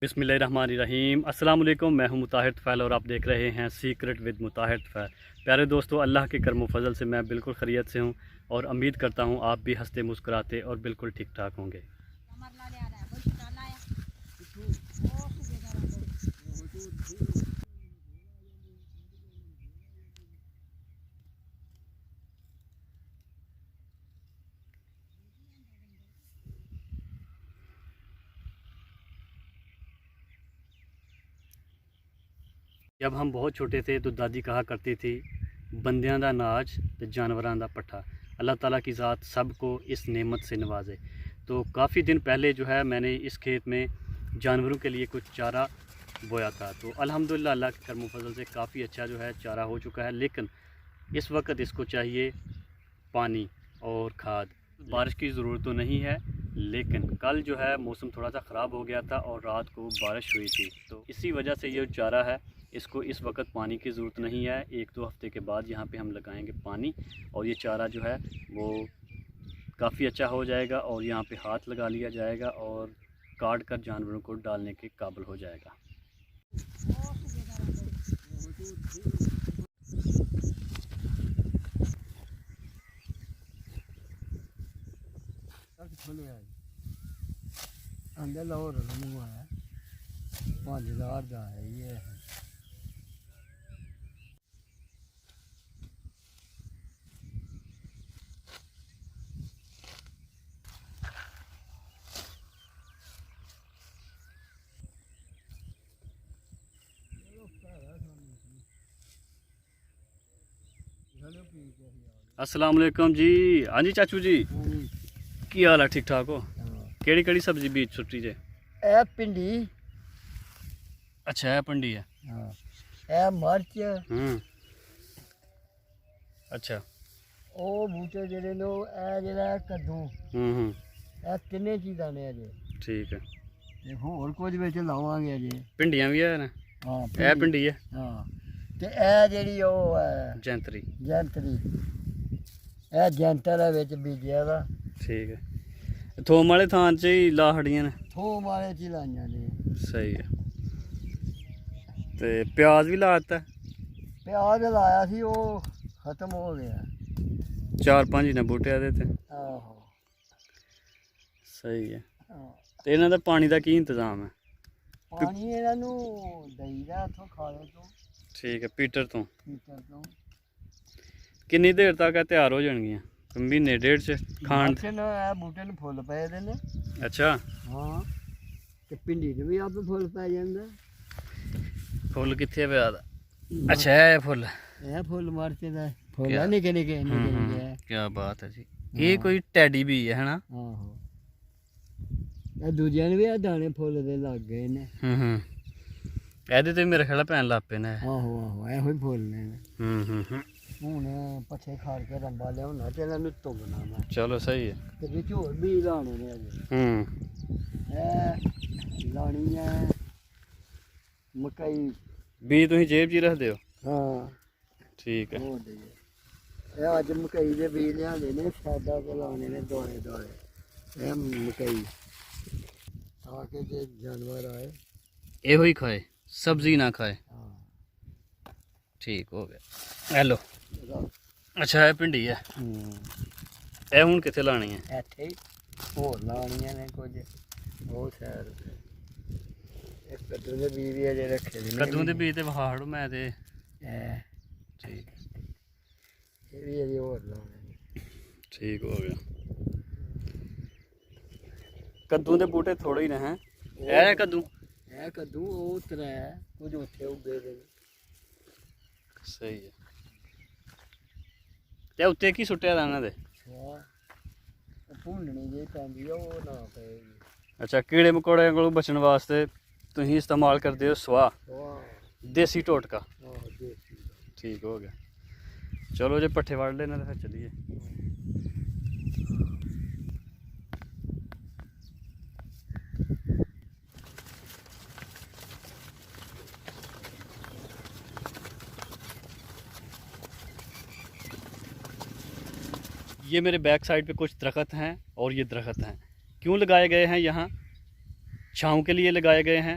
बिस्मिल्लाहिर्रहमानिर्रहीम। अस्सलाम वालेकुम। मैं हूं मुताहिर तुफ़ैल और आप देख रहे हैं सीक्रेट विद मुताहिर तुफ़ैल। प्यारे दोस्तों, अल्लाह के करम फजल से मैं बिल्कुल खैरियत से हूं और उम्मीद करता हूं आप भी हंसते मुस्कुराते और बिल्कुल ठीक ठाक होंगे। जब हम बहुत छोटे थे तो दादी कहा करती थी, बंदियां दा नाज ते जानवरां दा पट्ठा। अल्लाह ताला की ज़ात सबको इस नेमत से नवाजे। तो काफ़ी दिन पहले जो है मैंने इस खेत में जानवरों के लिए कुछ चारा बोया था। तो अल्हम्दुलिल्लाह अल्लाह के करम फजल से काफ़ी अच्छा जो है चारा हो चुका है, लेकिन इस वक्त इसको चाहिए पानी और खाद। बारिश की ज़रूरत तो नहीं है, लेकिन कल जो है मौसम थोड़ा सा ख़राब हो गया था और रात को बारिश हुई थी, तो इसी वजह से ये चारा है इसको इस वक्त पानी की ज़रूरत नहीं है। 1-2 हफ़्ते के बाद यहाँ पे हम लगाएंगे पानी और ये चारा जो है वो काफ़ी अच्छा हो जाएगा और यहाँ पे हाथ लगा लिया जाएगा और काट कर जानवरों को डालने के काबिल हो जाएगा। अंदर लाहौर मुँह है 5000 का है ये है। अस्सलाम वालेकुम जी। हाँ जी चाचू जी, की हाल है? ठीक ठाक हो? केड़ी केड़ी सब्जी बीज सुट्टी जे? ए भिंडी, अच्छा है पिंडी है। ए मर्च, अच्छा। ਉਹ ਬੂਟੇ ਜਿਹੜੇ ਨੇ ਇਹ ਜਿਹੜਾ ਕੱਦੂ ਇਹ ਤਿੰਨੇ ਚੀਜ਼ਾਂ ਨੇ ਅਜੇ। ठीक है। ਤੇ ਹੋਰ ਕੁਝ ਵਿੱਚ ਲਾਵਾਂਗੇ ਅਜੇ। भिंडियां भी है ना? ਹਾਂ ਇਹ भिंडी है। ਹਾਂ ਤੇ ਇਹ ਜਿਹੜੀ ਉਹ ਹੈ जैंतरी। ਜੈਂਤਰੀ, ਇਹ ਜੈਂਤਰ ਹੈ ਵਿੱਚ ਬੀਜਿਆ ਦਾ। ठीक है। थोम वाले थान च ही ला खड़ियां ने? ਥੋਮ ਵਾਲੇ ਚ ਹੀ ਲਾਈਆਂ ਨੇ। सही है। ਤੇ ਪਿਆਜ਼ ਵੀ ਲਾਤਾ? ਪਿਆਜ਼ ਲਾਇਆ ਸੀ ਉਹ ਖਤਮ ਹੋ ਗਿਆ। 4-5 ਨੇ ਬੂਟੇ ਇਹਦੇ ਤੇ। ਆਹੋ ਸਹੀ ਹੈ। ਹਾਂ ਤੇ ਇਹਨਾਂ ਦਾ ਪਾਣੀ ਦਾ ਕੀ ਇੰਤਜ਼ਾਮ ਹੈ? ਪਾਣੀ ਇਹਨਾਂ ਨੂੰ ਦਈਦਾ ਇੱਥੋਂ ਖਾਲੇ ਤੋਂ, ਠੀਕ ਹੈ, ਪੀਟਰ ਤੋਂ। ਪੀਟਰ ਤੋਂ। ਕਿੰਨੀ ਦੇਰ ਤੱਕ ਇਹ ਤਿਆਰ ਹੋ ਜਾਣਗੀਆਂ? ਮਹੀਨੇ ਡੇਢ ਚ ਖਾਣ? ਇਹ ਬੂਟੇ ਨੂੰ ਫੁੱਲ ਪਏ ਦੇ ਨੇ। ਅੱਛਾ। ਹਾਂ ਤੇ ਭਿੰਡੀ ਨੂੰ ਵੀ ਆਪੇ ਫੁੱਲ ਪੈ ਜਾਂਦਾ। ਫੁੱਲ ਕਿੱਥੇ ਪਿਆ ਦਾ? ਅੱਛਾ ਇਹ ਫੁੱਲ, ਇਹ ਫੁੱਲ ਮਰਚ ਦਾ ਫੁੱਲ ਆ ਨਿੱਕੇ ਨਿੱਕੇ ਨਿੱਕੇ। ਕੀ ਬਾਤ ਹੈ ਜੀ। ਇਹ ਕੋਈ ਟੈਡੀ ਵੀ ਹੈ ਨਾ? ਆਹੋ ਇਹ ਦੂਜਿਆਂ ਨੂੰ ਵੀ ਇਹ ਦਾਣੇ ਫੁੱਲ ਦੇ ਲੱਗ ਗਏ ਨੇ। ਇਹਦੇ ਤੇ ਮੇਰੇ ਖਿਆਲ ਪੈਣ ਲੱਗ ਪਏ ਨੇ। ਆਹੋ ਆਹੋ ਇਹੋ ਹੀ ਫੁੱਲ ਨੇ। ਹੁਣ ਪੱਠੇ ਖਾੜ ਕੇ ਰੰਬਾ ਲਿਆਉਣਾ ਤੇ ਇਹਨਾਂ ਨੂੰ ਧੁੱਬਣਾ ਮੈਂ। ਚਲੋ ਸਹੀ ਹੈ। ਤੇ ਵਿੱਚ ਹੋਰ ਵੀ ਲਾਣੇ ਨੇ ਅਜੇ। ਇਹ ਲਾਣੀ ਹੈ ਮਕਈ। ਬੀਜ ਤੁਸੀਂ ਜੇਬ 'ਚ ਹੀ ਰੱਖਦੇ ਹੋ? ਹਾਂ ਠੀਕ ਹੈ। ਇਹ ਅੱਜ ਮਕਈ ਦੇ ਬੀਜ ਲਿਆਂਦੇ ਨੇ, ਸਾਦਾ ਕੋ ਲਾਉਣੇ ਨੇ ਦੋਲੇ ਦੋਲੇ। ਇਹ ਮਕਈ ਤਾਂ ਕਿ ਜੇ ਜਾਨਵਰ ਆਏ ਇਹੋ ਹੀ ਖਾਏ, ਸਬਜ਼ੀ ਨਾ ਖਾਏ। ਹਾਂ ਠੀਕ ਹੋ ਗਿਆ। ਹੈਲੋ। ਅੱਛਾ ਇਹ ਭਿੰਡੀ ਹੈ। ਇਹ ਹੁਣ ਕਿੱਥੇ ਲਾਣੀ ਹੈ? ਇੱਥੇ ਹੀ ਹੋਰ ਲਾਉਣੀਆਂ ਨੇ ਕੁਝ ਬਹੁਤ ਸਾਰ। ਇਹ ਕੱਦੂ ਦੇ ਬੀਜ ਵੀ ਅਜੇ ਰੱਖੇ ਨੇ। ਕੱਦੂ ਦੇ ਬੀਜ ਤੇ ਵਹਾੜੋ ਮੈਂ ਤੇ। ਇਹ ਠੀਕ ਇਹ ਵੀ ਅਜੇ ਹੋਰ ਲਾਉਣੇ ਨੇ। ਠੀਕ ਹੋ ਗਿਆ। ਕੱਦੂ ਦੇ ਬੂਟੇ ਥੋੜੇ ਹੀ ਨੇ ਹੈ। ਇਹ ਕੱਦੂ, ਇਹ ਕੱਦੂ ਉਹ ਤਰ੍ਹਾਂ ਹੈ, ਕੁਝ ਉੱਥੇ ਉੱਗੇ ਦੇ ਨੇ। ਸਹੀ ਹੈ। ਤੇ ਉੱਤੇ ਕੀ ਸੁੱਟਿਆ ਦਾ ਇਹਨਾਂ ਦੇ? ਭੁੰਨਣੀ ਜੇ ਪੈਂਦੀ ਆ ਉਹ ਨਾ ਪਏਗੀ। ਅੱਛਾ, ਕੀੜੇ ਮਕੌੜਿਆਂ ਕੋਲੋਂ ਬਚਣ ਵਾਸਤੇ ਤੁਸੀਂ ਇਸਤੇਮਾਲ ਕਰਦੇ ਹੋ ਸਵਾਹ, ਦੇਸੀ ਟੋਟਕਾ। ਠੀਕ ਹੋ ਗਿਆ। ਚਲੋ ਜੇ ਪੱਠੇ ਵੜ ਲੈਣਾ ਤਾਂ ਫਿਰ ਚੱਲੀਏ। ये मेरे बैक साइड पे कुछ दरख्त हैं और ये दरख्त हैं। क्यों लगाए गए हैं? यहाँ छाँव के लिए लगाए गए हैं